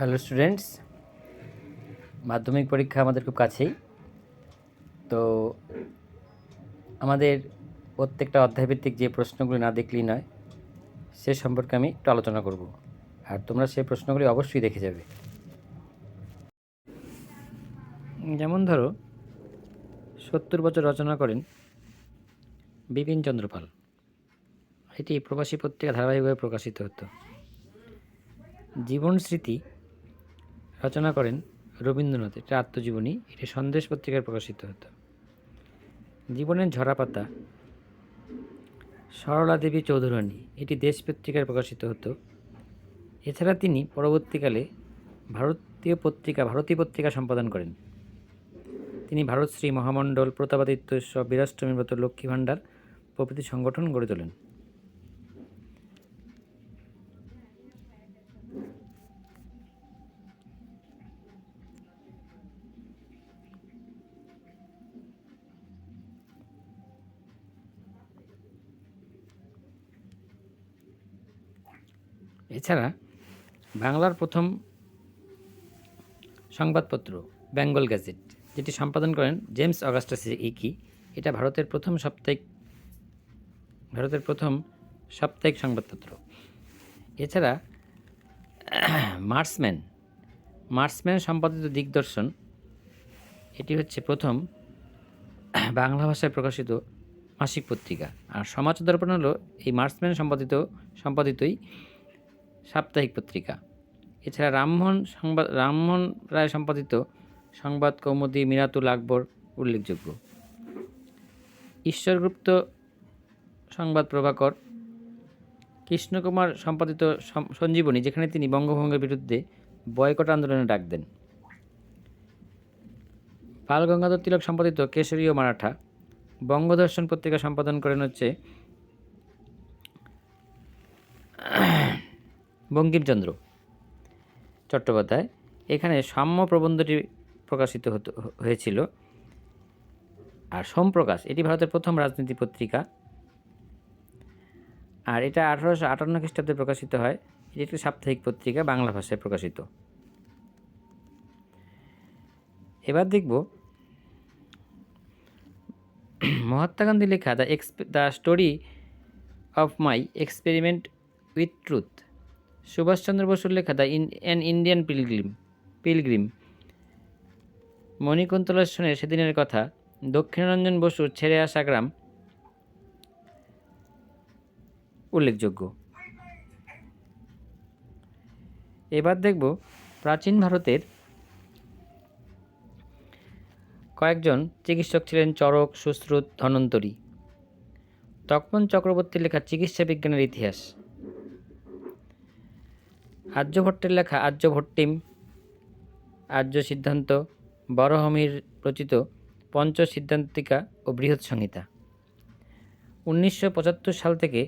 Hello students, মাধ্যমিক পরীক্ষা আমাদের খুব কাছেই। তো আমাদের প্রত্যেকটা অধ্যায়ভিত্তিক যে প্রশ্নগুলি না দেখলেই নয়, সে সম্পর্কে আমি একটু আলোচনা করব, আর তোমরা সেই প্রশ্নগুলি অবশ্যই দেখে যাবে। যেমন ধরো, 70 বছর রচনা করেন বিপিনচন্দ্র পাল। এটি প্রবাসী পত্রিকা ধারাবাহিকভাবে প্রকাশিত হতো। জীবন স্মৃতি রচনা করেন রবীন্দ্রনাথ, এটা আত্মজীবনী, এটি সন্দেশ পত্রিকায় প্রকাশিত হতো। জীবনের ঝরাপাতা সরলা দেবী চৌধুরানী, এটি দেশ পত্রিকায় প্রকাশিত হতো। এছাড়া তিনি পরবর্তীকালে ভারতী পত্রিকা সম্পাদন করেন। তিনি ভারতশ্রী, মহামণ্ডল, প্রতাপাদিত্য উৎসব, বীরাষ্টমী ব্রত, লক্ষ্মী ভাণ্ডার প্রভৃতি সংগঠন গড়ে তোলেন। এছাড়া বাংলার প্রথম সংবাদপত্র বেঙ্গল গ্যাজেট, যেটি সম্পাদন করেন জেমস অগাস্টাস ইকি, এটা ভারতের প্রথম সাপ্তাহিক সংবাদপত্র। এছাড়া মার্সম্যান সম্পাদিত দিগদর্শন, এটি হচ্ছে প্রথম বাংলা ভাষায় প্রকাশিত মাসিক পত্রিকা। আর সমাজ দর্পণ হলো এই মার্সম্যান সম্পাদিতই সাপ্তাহিক পত্রিকা। এছাড়া রামমোহন রায় সম্পাদিত সংবাদ কৌমুদী, মিরাতুল আকবর উল্লেখযোগ্য। ঈশ্বরগুপ্ত সংবাদ প্রভাকর, কৃষ্ণকুমার সম্পাদিত সঞ্জীবনী, যেখানে তিনি বঙ্গভঙ্গের বিরুদ্ধে বয়কট আন্দোলনে ডাক দেন। বাল গঙ্গাধর তিলক সম্পাদিত কেশরী ও মারাঠা। বঙ্গদর্শন পত্রিকা সম্পাদন করেন হচ্ছে বঙ্কিমচন্দ্র চট্টোপাধ্যায়। এখানে সাম্য প্রবন্ধটি প্রকাশিত হয়েছিল। আর সোমপ্রকাশ, এটি ভারতের প্রথম রাজনীতি পত্রিকা, আর এটা 1858 খ্রিস্টাব্দে প্রকাশিত হয়। এটি একটি সাপ্তাহিক পত্রিকা, বাংলা ভাষায় প্রকাশিত। এবার দেখব মহাত্মা গান্ধী লেখা the story of my experiment with truth, Subhash Chandra বসুর লেখা অ্যান ইন্ডিয়ান পিলগ্রিম, মণিকুন্তলা সেনের সেদিনের কথা, দক্ষিণারঞ্জন বসুর ছেড়ে আসা গ্রাম উল্লেখযোগ্য। এবার দেখব প্রাচীন ভারতের কয়েকজন চিকিৎসক ছিলেন চরক, সুশ্রুত, ধন্বন্তরী। তপন চক্রবর্তীর লেখা চিকিৎসা বিজ্ঞানের ইতিহাস, আর্যভট্টের লেখা আর্যভট্টিম, আর্য সিদ্ধান্ত, বরহমির রচিত পঞ্চ সিদ্ধান্তিকা ও বৃহৎ সংহিতা। 1975 সাল থেকে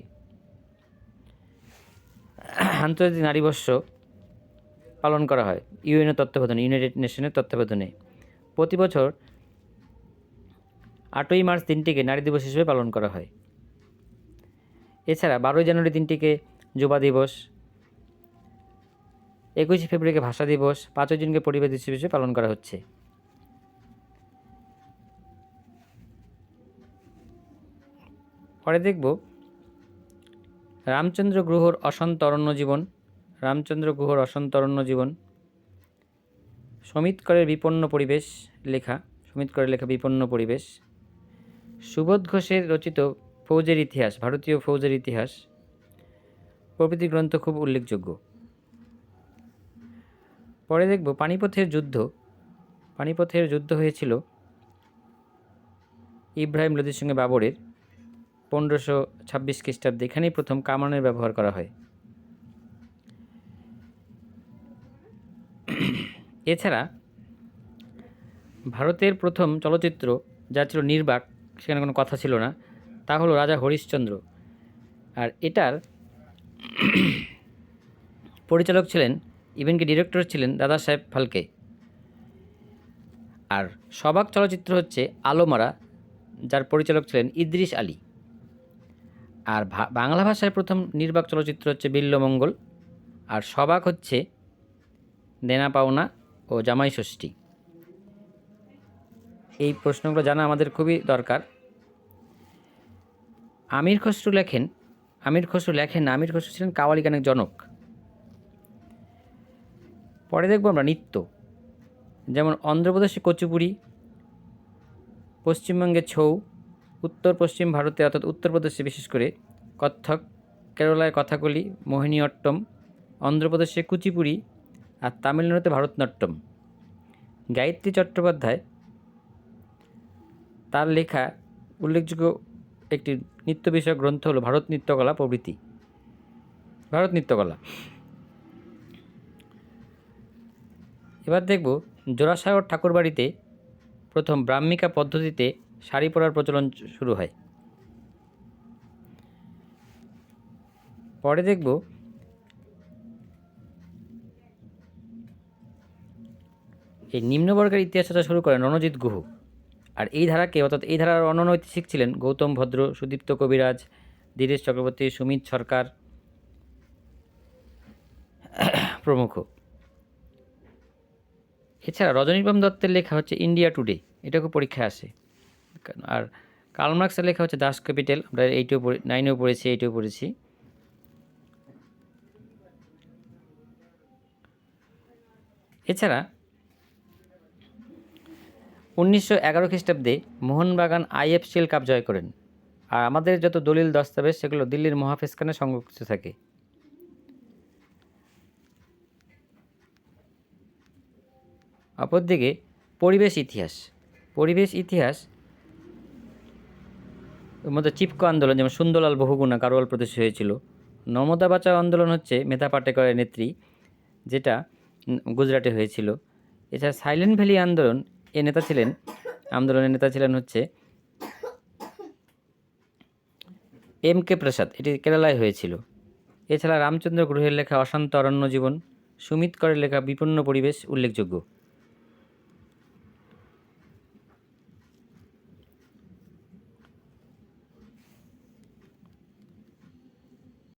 আন্তর্জাতিক নারী দিবস পালন করা হয় ইউনাইটেড নেশনের তত্ত্বাবধানে। প্রতি বছর 8ই মার্চ দিনটিকে নারী দিবস হিসেবে পালন করা হয়। এছাড়া 12ই জানুয়ারি দিনটিকে যুবা দিবস, 21শে ফেব্রুয়ারিকে ভাষা দিবস, 5ই জুনকে পরিবেশ দিবস হিসেবে পালন করা হচ্ছে। পরে দেখব রামচন্দ্র গুহর অসন্ত অরণ্য জীবন, সমিত করের বিপন্ন পরিবেশ লেখা, বিপন্ন পরিবেশ, সুবোধ ঘোষের রচিত ফৌজের ইতিহাস, ভারতীয় ফৌজের ইতিহাস প্রভৃতি গ্রন্থ খুব উল্লেখযোগ্য। পরে দেখব পানিপথের যুদ্ধ হয়েছিল ইব্রাহিম লোদির সঙ্গে বাবরের 1526 খ্রিস্টাব্দে। এখানেই প্রথম কামানের ব্যবহার করা হয়। এছাড়া ভারতের প্রথম চলচ্চিত্র, যা ছিল নির্বাক, সেখানে কোনো কথা ছিল না, তা হলো রাজা হরিশ্চন্দ্র। আর এটার পরিচালক ছিলেন, ইভেনকি ডিরেক্টর ছিলেন দাদা সাহেব ফালকে। আর সবাক চলচ্চিত্র হচ্ছে আলোমারা, যার পরিচালক ছিলেন ইদ্রিস আলী। আর বাংলা ভাষায় প্রথম নির্বাক চলচ্চিত্র হচ্ছে বিল্বমঙ্গল, আর সবাক হচ্ছে দেনা পাওনা ও জামাই ষষ্ঠী। এই প্রশ্নগুলো জানা আমাদের খুবই দরকার। আমির খসরু লেখেন না, আমির খসরু ছিলেন কাওয়ালি গানের জনক। পরে দেখব আমরা নৃত্য, যেমন অন্ধ্রপ্রদেশে কুচিপুড়ি, পশ্চিমবঙ্গে ছৌ, উত্তর পশ্চিম ভারতে অর্থাৎ উত্তরপ্রদেশে বিশেষ করে কত্থক, কেরালায় কথাকলি, মোহিনীঅট্টম, অন্ধ্রপ্রদেশে কুচিপুড়ি আর তামিলনাড়ুতে ভারতনাট্যম। গায়ত্রী চট্টোপাধ্যায় তার লেখা উল্লেখযোগ্য একটি নৃত্য বিষয়ক গ্রন্থ হলো ভারত নৃত্যকলা প্রভৃতি। ভারত নৃত্যকলা। এবার দেখব জোড়াসাগর ঠাকুরবাড়িতে প্রথম ব্রাহ্মিকা পদ্ধতিতে শাড়ি পরার প্রচলন শুরু হয়। পরে দেখব এই নিম্নবর্গের ইতিহাসটা শুরু করেন রণজিৎ গুহ। আর এই ধারাকে অর্থাৎ এই ধারার অন্যান্য ঐতিহাসিক ছিলেন গৌতম ভদ্র, সুদীপ্ত কবিরাজ, ধীরেশ চক্রবর্তী, সুমিত সরকার প্রমুখ। এছাড়া রজনীকান্ত দত্তের লেখা হচ্ছে ইন্ডিয়া টুডে, এটাকে পরীক্ষায় আসে। আর কার্ল মার্কসের লেখা হচ্ছে দাস ক্যাপিটাল, আমরা 9এও পড়েছি, 8এও পড়েছি। এছাড়া 1911 খ্রিস্টাব্দে মোহনবাগান IFCL কাপ জয় করেন। আর আমাদের যত দলিল দস্তাবেজ সেগুলো দিল্লির মহাফেজখানে সংরক্ষিত থাকে। অপরদিকে পরিবেশ ইতিহাস এর মধ্যে চিপকো আন্দোলন, যেমন সুন্দরলাল বহুগুণা গাড়োয়াল প্রদেশে হয়েছিল। নর্মদা বাঁচাও আন্দোলন হচ্ছে মেধা পাটেকরের নেত্রী, যেটা গুজরাটে হয়েছিল। এছাড়া সাইলেন্ট ভ্যালি আন্দোলনের নেতা ছিলেন হচ্ছে MK প্রসাদ, এটি কেরালায় হয়েছিল। এছাড়া রামচন্দ্র গুহের লেখা অশান্ত অরণ্য জীবন, সুমিত করের লেখা বিপন্ন পরিবেশ উল্লেখযোগ্য।